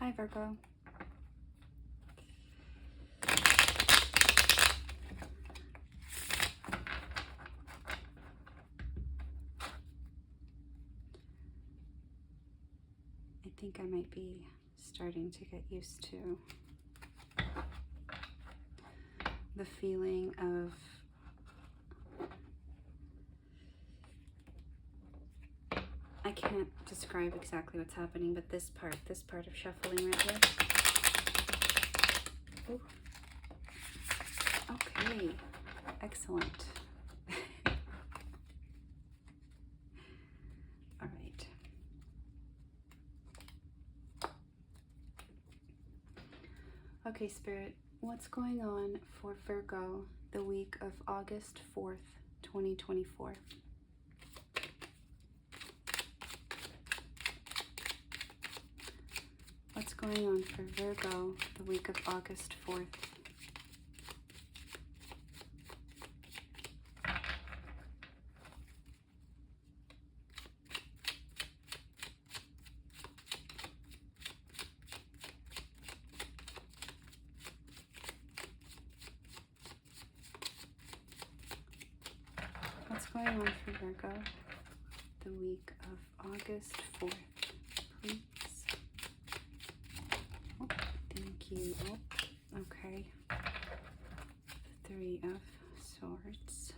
Hi, Virgo. I think I might be starting to get used to the feeling of I can't describe exactly what's happening, but this part of shuffling right here. Ooh. Okay, excellent. All right. Okay, Spirit, what's going on for Virgo the week of August 4th, 2024? What's going on for Virgo the week of August 4th? What's going on for Virgo the week of August 4th, please? Oh, thank you. Oh, okay. 3 of Swords.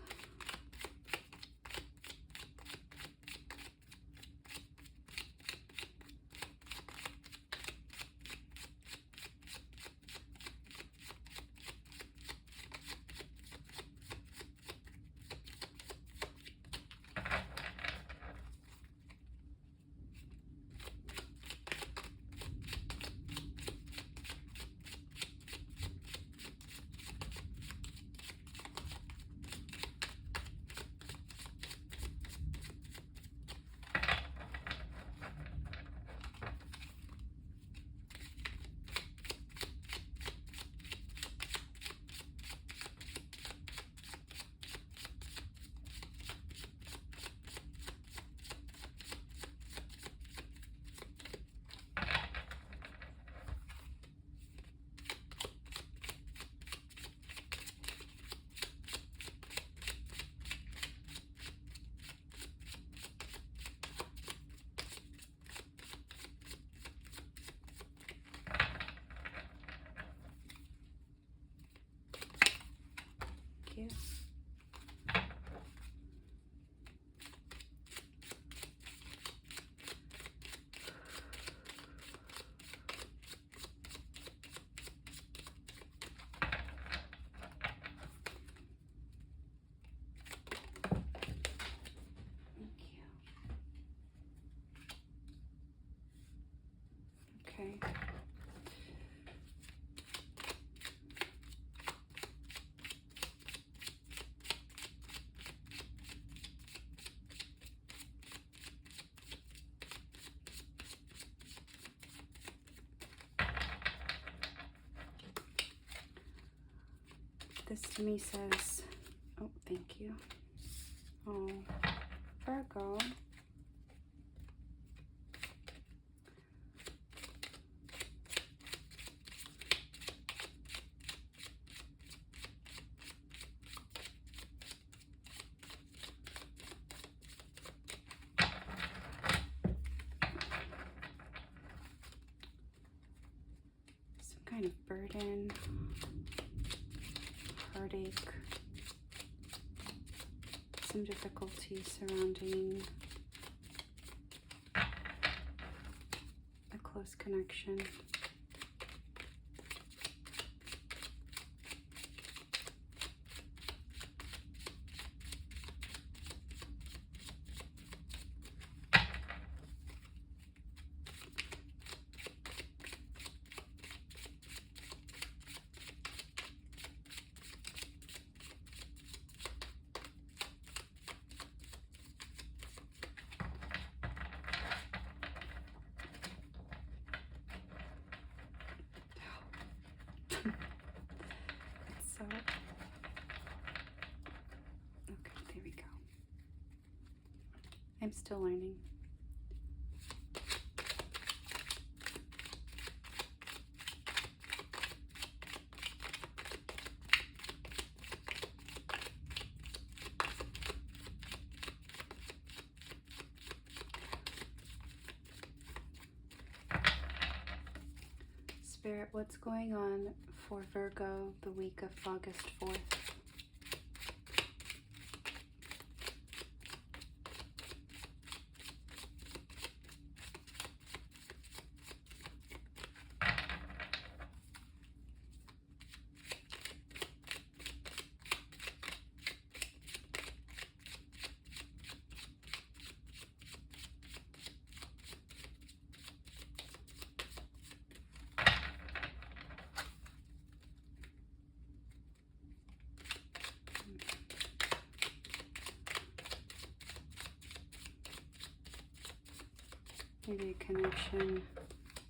You. Okay. This to me says, oh, thank you. Oh, Virgo. Some kind of burden. Heartache, some difficulty surrounding a close connection. So, okay, there we go. I'm still learning. Spirit, what's going on for Virgo the week of August 4th?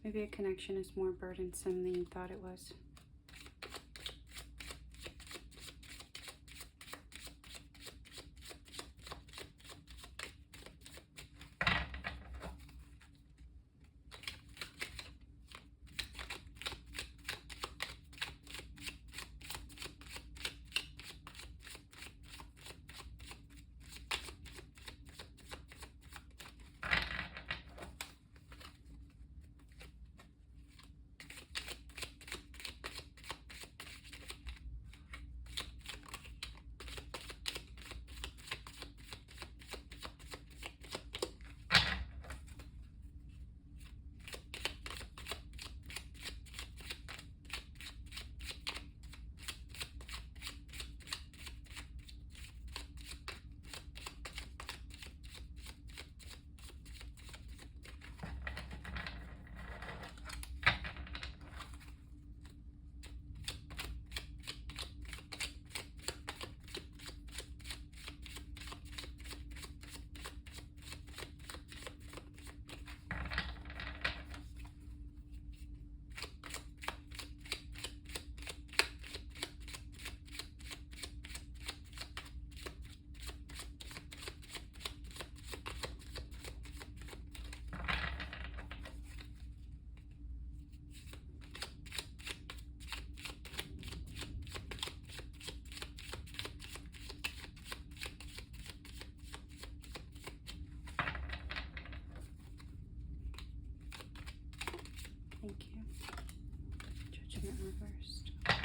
Maybe a connection is more burdensome than you thought it was. Thank you. Judgment reversed. Okay.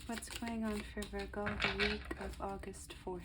What's going on for Virgo the week of August 4th?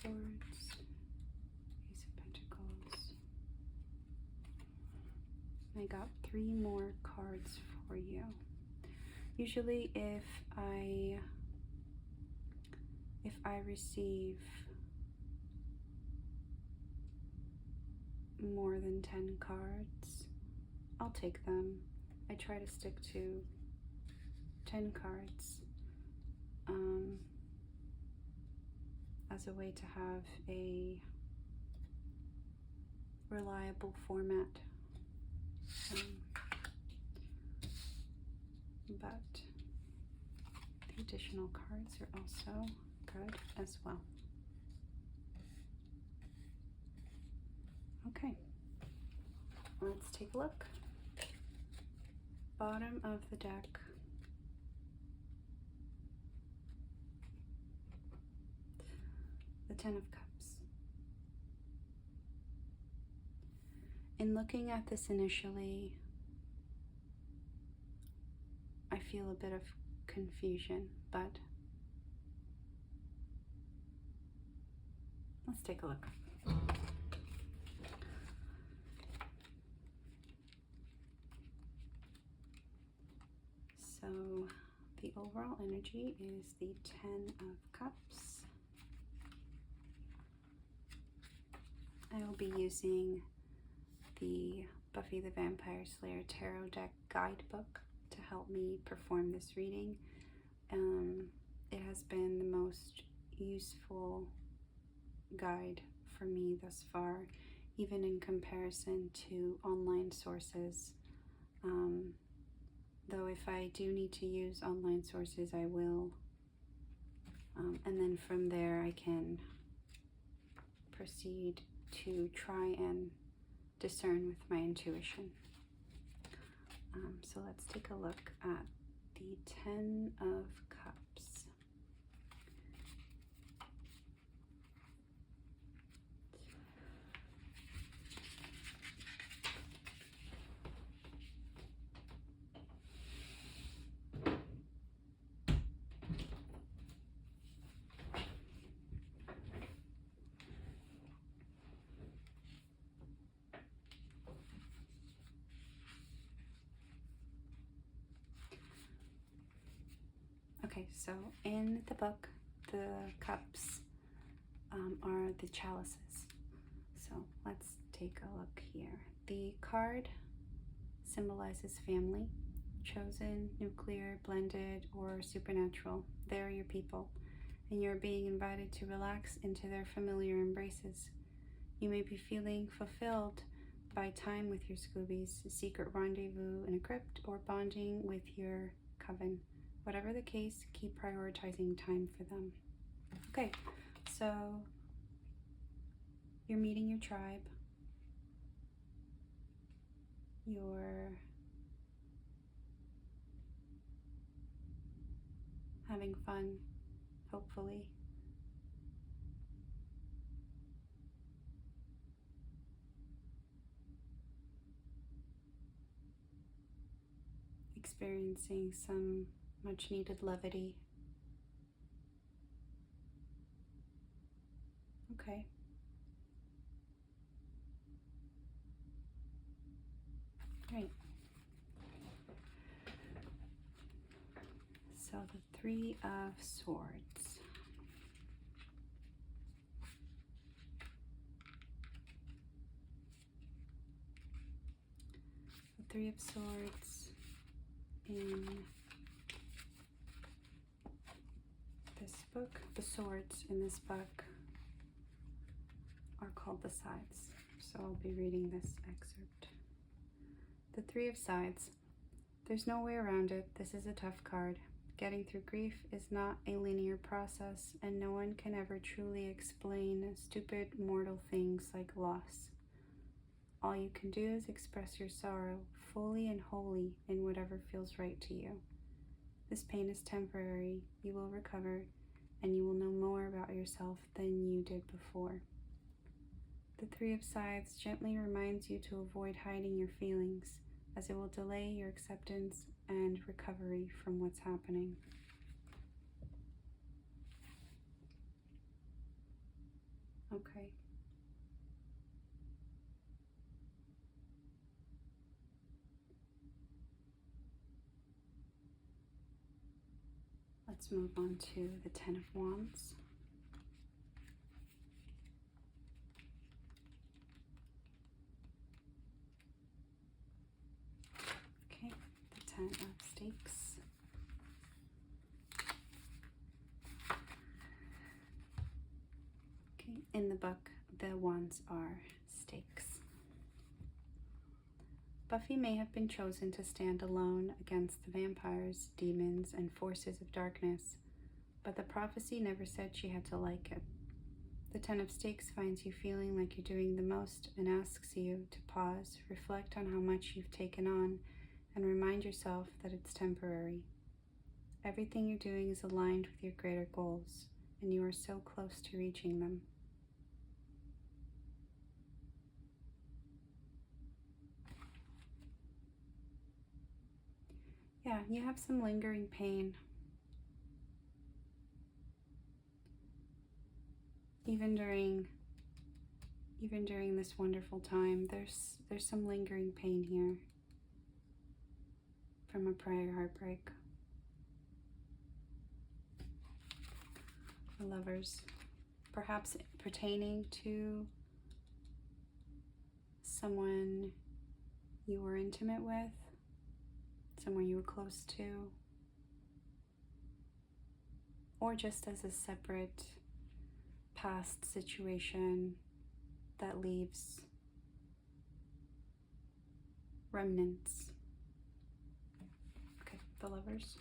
Swords, Ace of Pentacles. I got 3 more cards for you. Usually if I receive more than 10 cards, I'll take them. I try to stick to 10 cards as a way to have a reliable format. But the additional cards are also good as well. Okay, let's take a look. Bottom of the deck. The Ten of Cups. In looking at this initially, I feel a bit of confusion, but let's take a look. So the overall energy is the Ten of Cups. I will be using the Buffy the Vampire Slayer Tarot Deck Guidebook to help me perform this reading. It has been the most useful guide for me thus far, even in comparison to online sources. Though if I do need to use online sources, I will. And then from there, I can proceed to try and discern with my intuition. So let's take a look at the Ten of Cups. Okay, so in the book, the cups are the chalices. So let's take a look here. The card symbolizes family, chosen, nuclear, blended, or supernatural. They're your people, and you're being invited to relax into their familiar embraces. You may be feeling fulfilled by time with your Scoobies, a secret rendezvous in a crypt, or bonding with your coven. Whatever the case, keep prioritizing time for them. Okay, so you're meeting your tribe. You're having fun, hopefully. Experiencing some much needed levity. Okay. Great. So the Three of Swords. The Three of Swords in this book. The swords in this book are called the sides. So I'll be reading this excerpt. The Three of Sides. There's no way around it. This is a tough card. Getting through grief is not a linear process, and no one can ever truly explain stupid mortal things like loss. All you can do is express your sorrow fully and wholly in whatever feels right to you. This pain is temporary. You will recover, and you will know more about yourself than you did before. The Three of Sides gently reminds you to avoid hiding your feelings, as it will delay your acceptance and recovery from what's happening. Let's move on to the Ten of Wands. Okay, the Ten of Stakes. Okay, in the book, the wands are stakes. Buffy may have been chosen to stand alone against the vampires, demons, and forces of darkness, but the prophecy never said she had to like it. The Ten of Stakes finds you feeling like you're doing the most and asks you to pause, reflect on how much you've taken on, and remind yourself that it's temporary. Everything you're doing is aligned with your greater goals, and you are so close to reaching them. Yeah, you have some lingering pain. Even during this wonderful time, there's some lingering pain here from a prior heartbreak. The Lovers, perhaps pertaining to someone you were intimate with, someone you were close to, or just as a separate past situation that leaves remnants. Okay, the Lovers.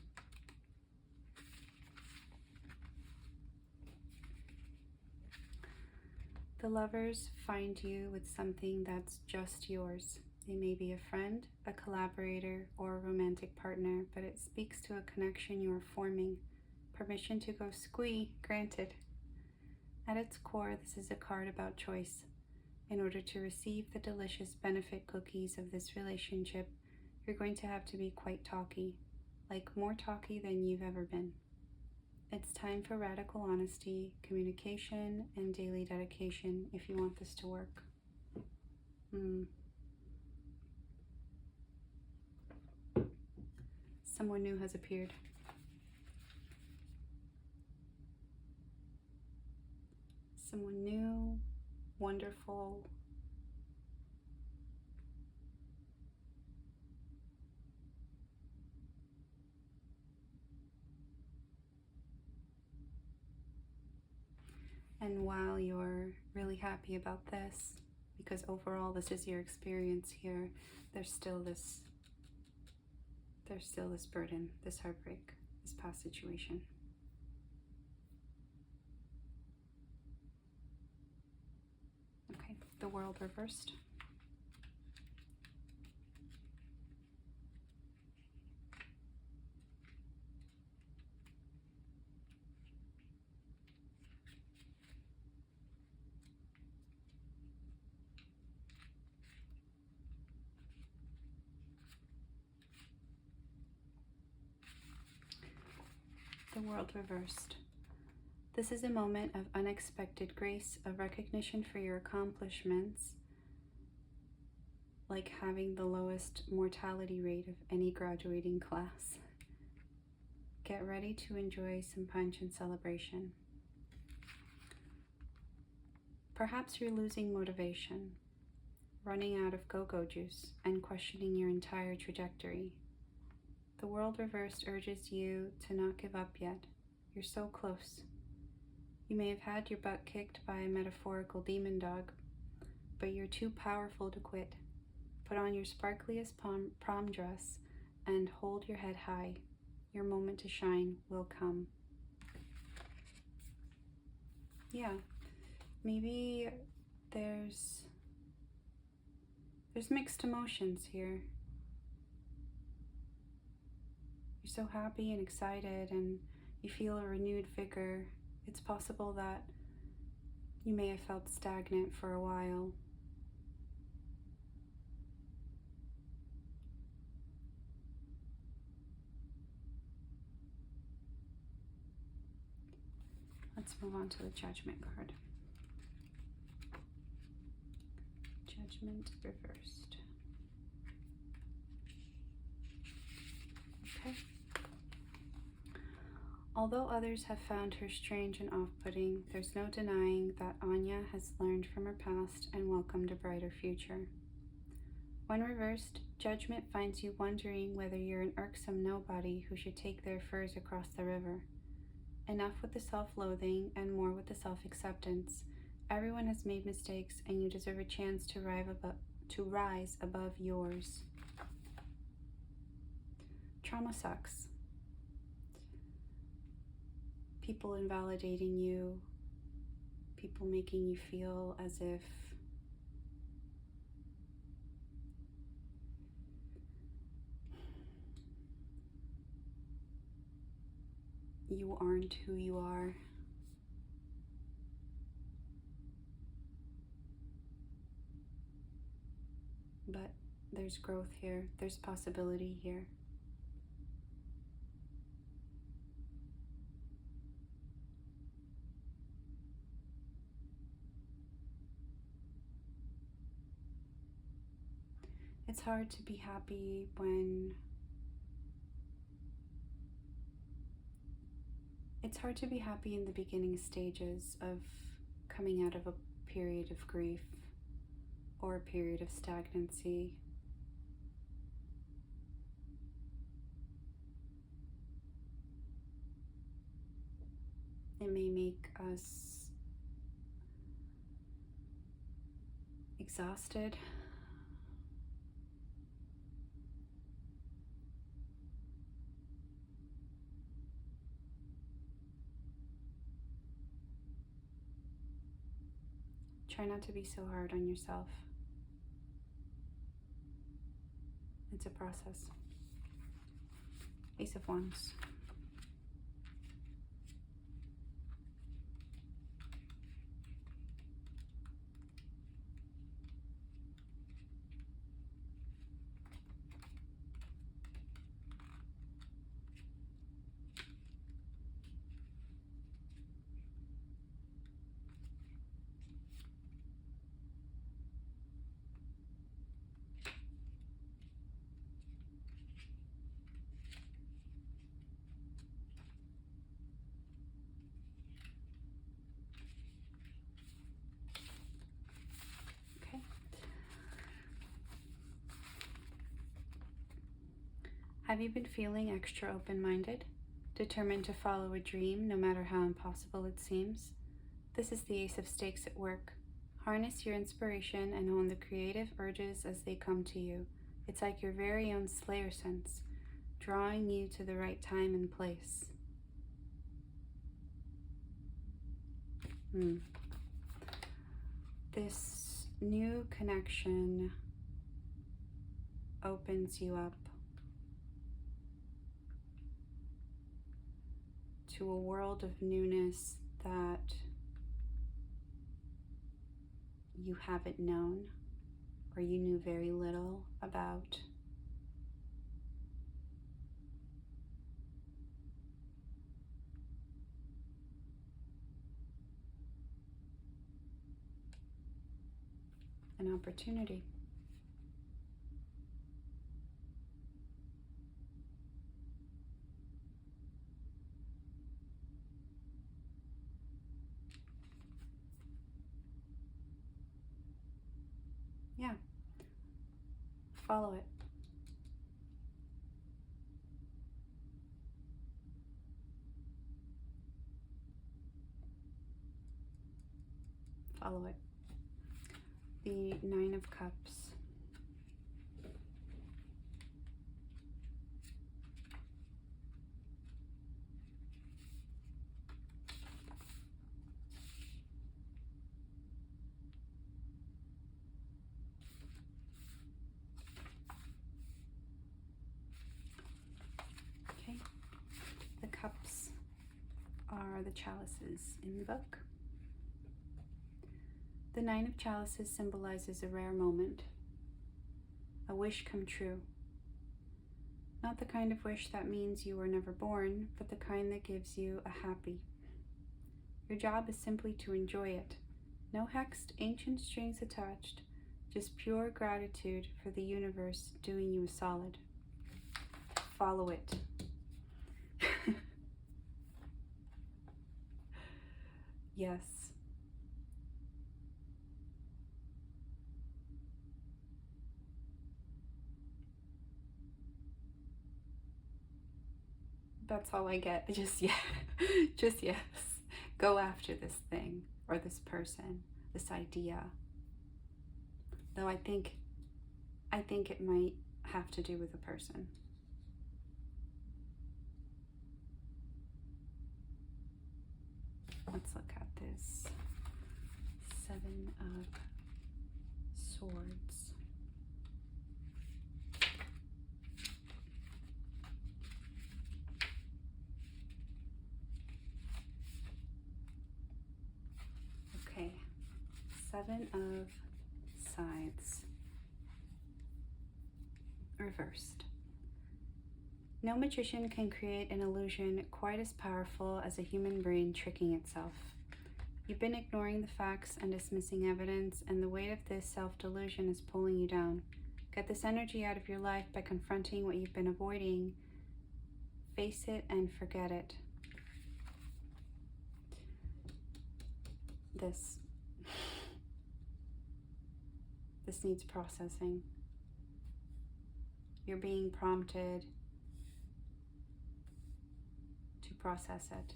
The Lovers find you with something that's just yours. They may be a friend, a collaborator, or a romantic partner, but it speaks to a connection you are forming. Permission to go squee granted. At its core, this is a card about choice. In order to receive the delicious benefit cookies of this relationship, you're going to have to be quite talky, like more talky than you've ever been. It's time for radical honesty, communication, and daily dedication if you want this to work. Someone new has appeared. Someone new, wonderful, and while you're really happy about this, because overall this is your experience here, there's still this burden, this heartbreak, this past situation. Okay, the World reversed. The World reversed. This is a moment of unexpected grace, of recognition for your accomplishments, like having the lowest mortality rate of any graduating class. Get ready to enjoy some punch and celebration. Perhaps you're losing motivation, running out of go-go juice, and questioning your entire trajectory. The World reversed urges you to not give up yet. You're so close. You may have had your butt kicked by a metaphorical demon dog, but you're too powerful to quit. Put on your sparkliest prom dress and hold your head high. Your moment to shine will come. Yeah, maybe there's mixed emotions here. You're so happy and excited and you feel a renewed vigor. It's possible that you may have felt stagnant for a while. Let's move on to the Judgment card. Judgment reversed. Okay. Although others have found her strange and off-putting, there's no denying that Anya has learned from her past and welcomed a brighter future. When reversed, judgment finds you wondering whether you're an irksome nobody who should take their furs across the river. Enough with the self-loathing and more with the self-acceptance. Everyone has made mistakes and you deserve a chance to rise above yours. Trauma sucks. People invalidating you, people making you feel as if you aren't who you are. But there's growth here, there's possibility here. It's hard to be happy when in the beginning stages of coming out of a period of grief or a period of stagnancy. It may make us exhausted. Try not to be so hard on yourself. It's a process. Ace of Wands. Have you been feeling extra open-minded, determined to follow a dream no matter how impossible it seems? This is the Ace of Stakes at work. Harness your inspiration and hone the creative urges as they come to you. It's like your very own Slayer sense, drawing you to the right time and place. This new connection opens you up to a world of newness that you haven't known or you knew very little about. An opportunity. Yeah. Follow it. Follow it. The Nine of Cups. Okay. The cups are the chalices in the book. The Nine of Chalices symbolizes a rare moment, a wish come true. Not the kind of wish that means you were never born, but the kind that gives you a happy. Your job is simply to enjoy it. No hexed, ancient strings attached, just pure gratitude for the universe doing you a solid. Follow it. Yes. That's all I get. Just yes. Just yes. Go after this thing or this person, this idea. Though I think it might have to do with a person. Let's look at this. 7 of Swords. Okay. 7 of Scythes. Reversed. No magician can create an illusion quite as powerful as a human brain tricking itself. You've been ignoring the facts and dismissing evidence, and the weight of this self-delusion is pulling you down. Get this energy out of your life by confronting what you've been avoiding. Face it and forget it. This needs processing. You're being prompted to process it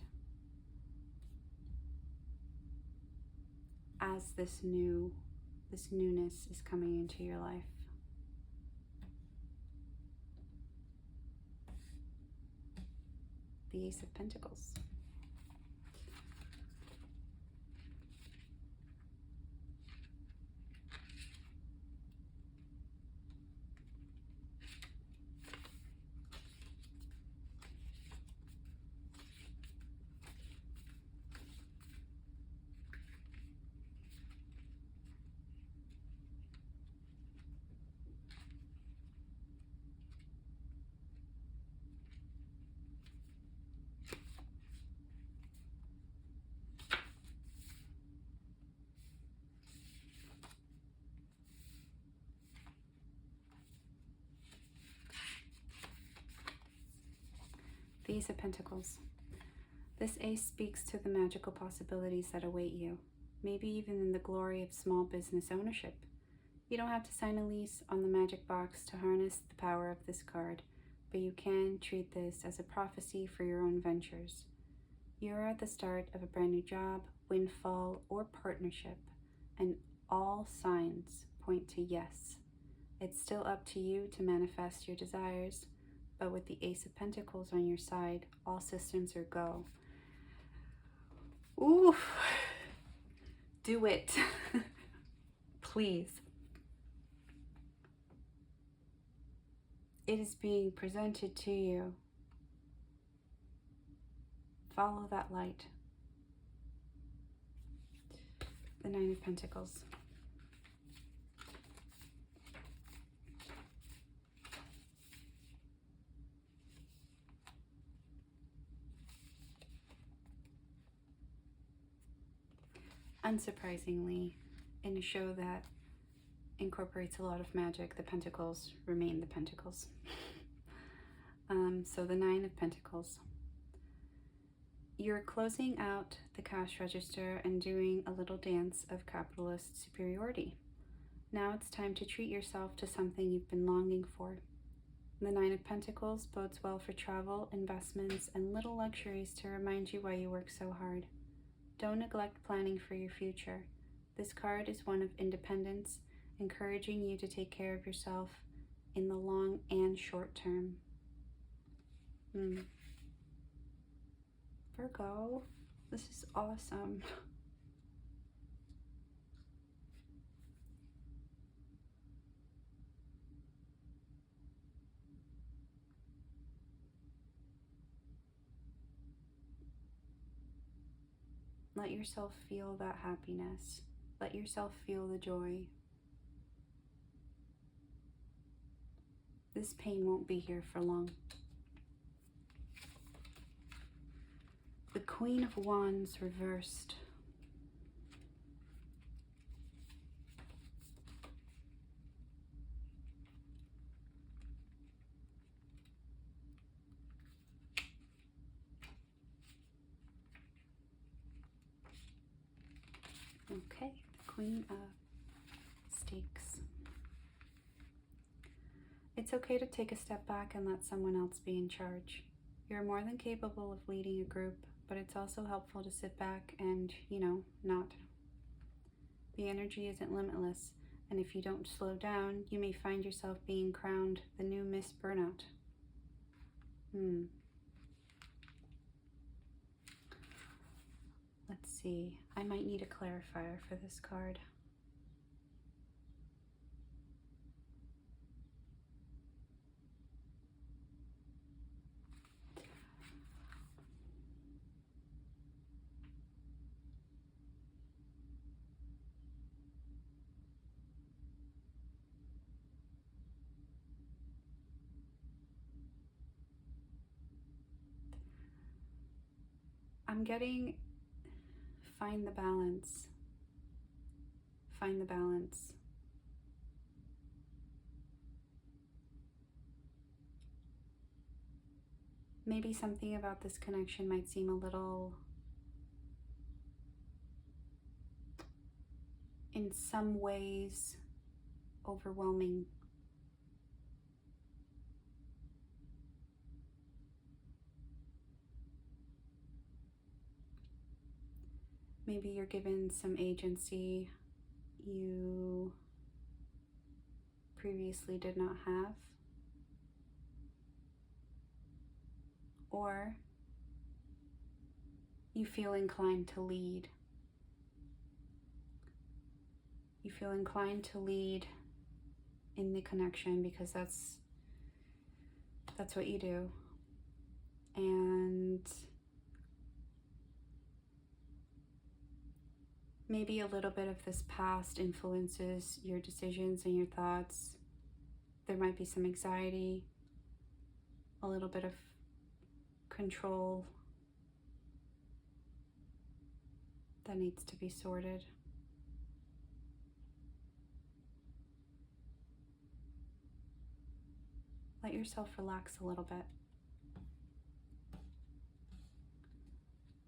as this newness is coming into your life. The Ace of Pentacles. The Ace of Pentacles. This ace speaks to the magical possibilities that await you, maybe even in the glory of small business ownership. You don't have to sign a lease on the magic box to harness the power of this card, but you can treat this as a prophecy for your own ventures. You are at the start of a brand new job, windfall, or partnership, and all signs point to yes. It's still up to you to manifest your desires, but with the Ace of Pentacles on your side, all systems are go. Ooh, do it. Please. It is being presented to you. Follow that light. The Nine of Pentacles. Unsurprisingly, in a show that incorporates a lot of magic, the Pentacles remain the Pentacles. So the Nine of Pentacles. You're closing out the cash register and doing a little dance of capitalist superiority. Now it's time to treat yourself to something you've been longing for. The Nine of Pentacles bodes well for travel, investments, and little luxuries to remind you why you work so hard. Don't neglect planning for your future. This card is one of independence, encouraging you to take care of yourself in the long and short term. Virgo, this is awesome. Let yourself feel that happiness. Let yourself feel the joy. This pain won't be here for long. The Queen of Wands reversed. Queen of Stakes. It's okay to take a step back and let someone else be in charge. You're more than capable of leading a group, but it's also helpful to sit back and, not. The energy isn't limitless, and if you don't slow down, you may find yourself being crowned the new Miss Burnout. Let's see. I might need a clarifier for this card. I'm getting find the balance. Find the balance. Maybe something about this connection might seem a little, in some ways, overwhelming. Maybe you're given some agency you previously did not have. Or you feel inclined to lead. You feel inclined to lead in the connection because that's what you do. And maybe a little bit of this past influences your decisions and your thoughts. There might be some anxiety, a little bit of control that needs to be sorted. Let yourself relax a little bit.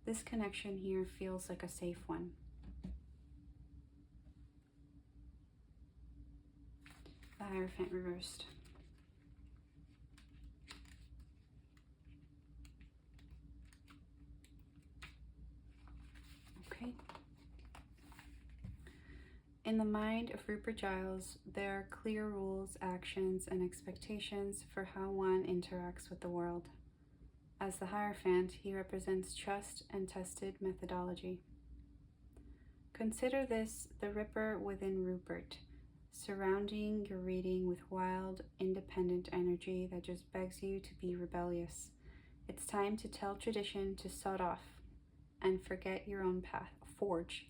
This connection here feels like a safe one. The Hierophant reversed. Okay. In the mind of Rupert Giles, there are clear rules, actions, and expectations for how one interacts with the world. As the Hierophant, he represents trust and tested methodology. Consider this the Ripper within Rupert, surrounding your reading with wild, independent energy that just begs you to be rebellious. It's time to tell tradition to sod off and forget your own path. Forge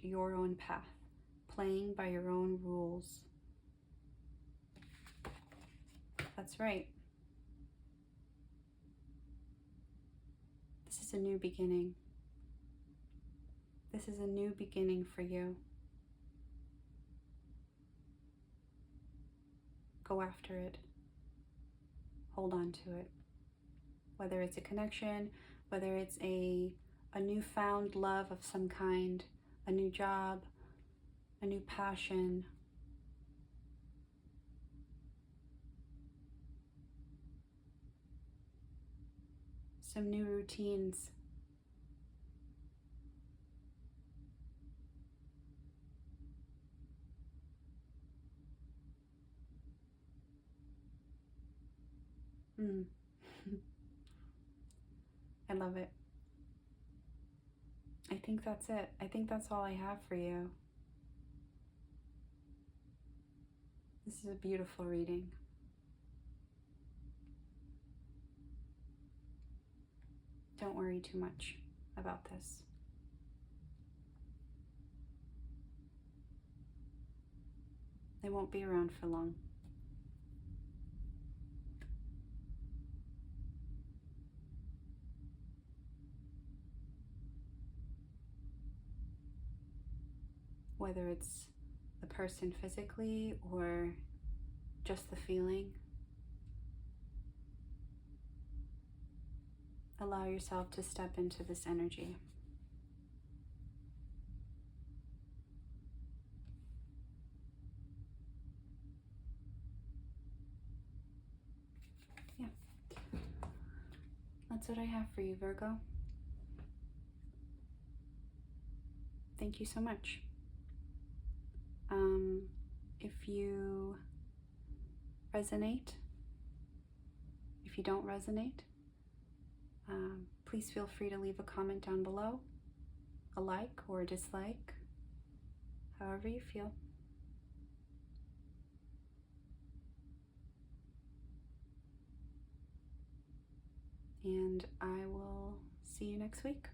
your own path, playing by your own rules. That's right. This is a new beginning. This is a new beginning for you. Go after it. Hold on to it. Whether it's a connection, whether it's a newfound love of some kind, a new job, a new passion. Some new routines. I love it. I think that's it. I think that's all I have for you. This is a beautiful reading. Don't worry too much about this. They won't be around for long. Whether it's the person physically or just the feeling, allow yourself to step into this energy. that's what I have for you, Virgo. Thank you so much. If you resonate, if you don't resonate, please feel free to leave a comment down below, a like or a dislike, however you feel. And I will see you next week.